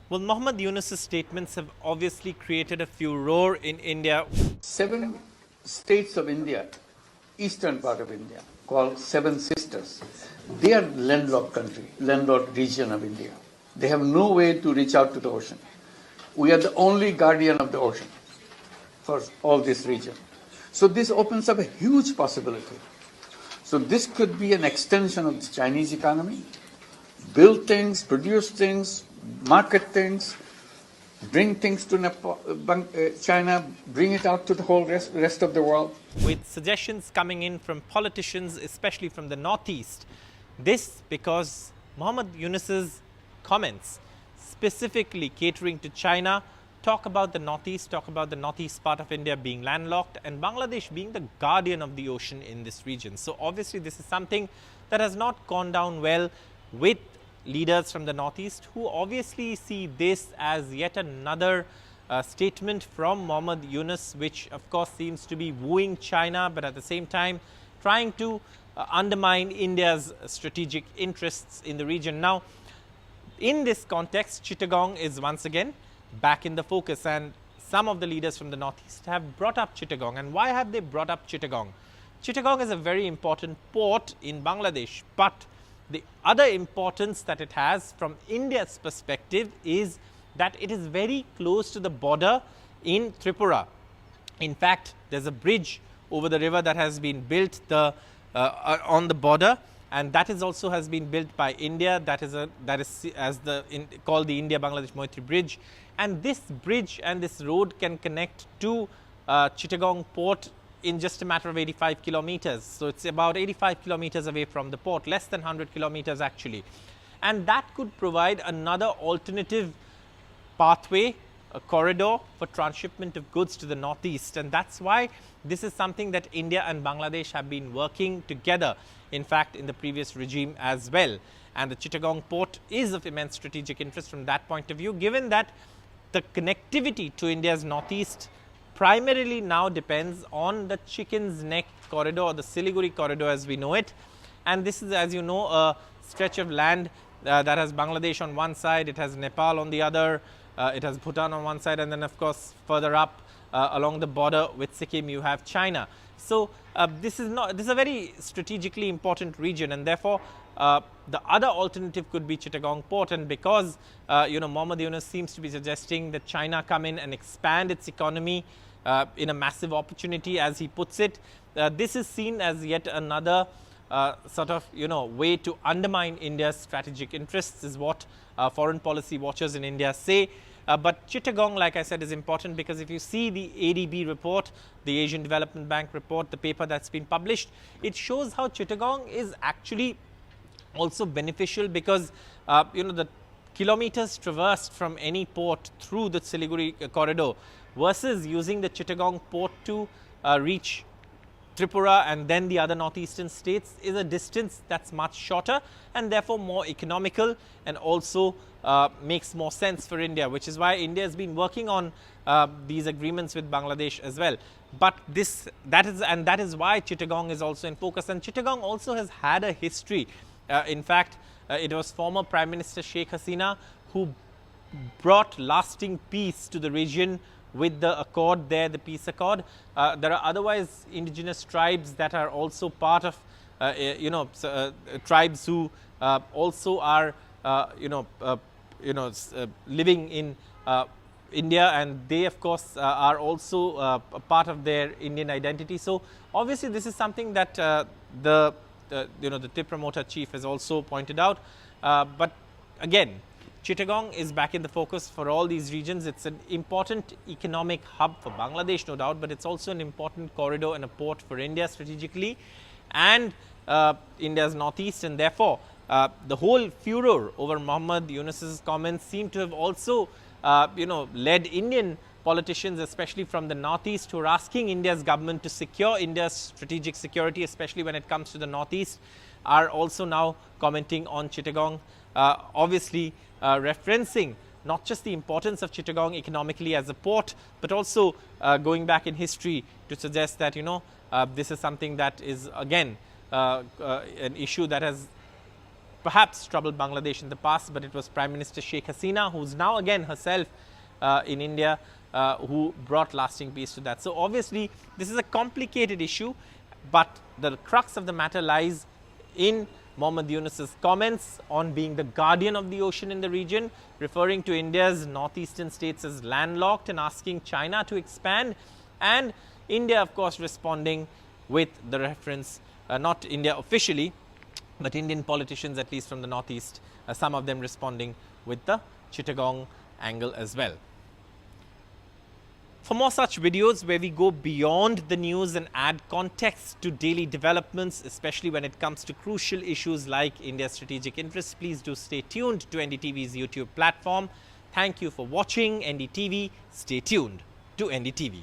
Well, Mohammad Yunus's statements have obviously created a furor in India. 7 states of India, eastern part of India, called Seven Sisters, they are landlocked country, landlocked region of India. They have no way to reach out to the ocean. We are the only guardian of the ocean for all this region. So this opens up a huge possibility. So this could be an extension of the Chinese economy, build things, produce things, market things, bring things to China, bring it out to the whole rest of the world. With suggestions coming in from politicians, especially from the northeast. This because Mohammad Yunus's comments, specifically catering to China, talk about the northeast part of India being landlocked and Bangladesh being the guardian of the ocean in this region. So obviously this is something that has not gone down well with leaders from the northeast, who obviously see this as yet another statement from Mohammad Yunus, which of course seems to be wooing China, but at the same time trying to undermine India's strategic interests in the region. Now, in this context, Chittagong is once again back in the focus, and some of the leaders from the northeast have brought up Chittagong. And why have they brought up Chittagong? Chittagong is a very important port in Bangladesh, but the other importance that it has from India's perspective is that it is very close to the border in Tripura. In fact, there's a bridge over the river that has been built on the border, and that is also has been built by India. That is called the India-Bangladesh Maitree Bridge, and this bridge and this road can connect to Chittagong Port in just a matter of 85 kilometers. So it's about 85 kilometers away from the port, less than 100 kilometers actually. And that could provide another alternative pathway, a corridor for transshipment of goods to the northeast. And that's why this is something that India and Bangladesh have been working together, in fact, in the previous regime as well. And the Chittagong port is of immense strategic interest from that point of view, given that the connectivity to India's northeast primarily now depends on the Chicken's Neck corridor, or the Siliguri corridor as we know it. And this is, as you know, a stretch of land that has Bangladesh on one side, it has Nepal on the other, it has Bhutan on one side, and then of course further up along the border with Sikkim you have China. So this is a very strategically important region, and therefore the other alternative could be Chittagong Port. And because Mohammad Yunus seems to be suggesting that China come in and expand its economy in a massive opportunity, as he puts it, this is seen as yet another sort of way to undermine India's strategic interests, is what foreign policy watchers in India say. But Chittagong, like I said, is important because if you see the ADB report, the Asian Development Bank report, the paper that's been published, it shows how Chittagong is actually also beneficial because the kilometers traversed from any port through the Siliguri corridor versus using the Chittagong port to reach Tripura and then the other northeastern states is a distance that's much shorter and therefore more economical, and also makes more sense for India, which is why India has been working on these agreements with Bangladesh as well. But that is why Chittagong is also in focus, and Chittagong also has had a history. In fact, it was former Prime Minister Sheikh Hasina who brought lasting peace to the region with the accord there, the peace accord. There are otherwise indigenous tribes that are also part of, tribes who also are, living in India, and they of course are also a part of their Indian identity. So obviously this is something that the tip promoter chief has also pointed out. But again, Chittagong is back in the focus for all these regions. It's an important economic hub for Bangladesh, no doubt, but it's also an important corridor and a port for India strategically and India's northeast. And therefore, the whole furor over Mohammad Yunus's comments seem to have also, led Indian politicians, especially from the northeast, who are asking India's government to secure India's strategic security, especially when it comes to the northeast, are also now commenting on Chittagong, obviously referencing not just the importance of Chittagong economically as a port, but also going back in history to suggest that this is something that is again an issue that has perhaps troubled Bangladesh in the past, but it was Prime Minister Sheikh Hasina, who's now again herself in India, who brought lasting peace to that. So obviously, this is a complicated issue, but the crux of the matter lies in Md Yunus's comments on being the guardian of the ocean in the region, referring to India's northeastern states as landlocked and asking China to expand, and India, of course, responding with the reference, not India officially, but Indian politicians, at least from the northeast, some of them responding with the Chittagong angle as well. For more such videos where we go beyond the news and add context to daily developments, especially when it comes to crucial issues like India's strategic interests, please do stay tuned to NDTV's YouTube platform. Thank you for watching NDTV. Stay tuned to NDTV.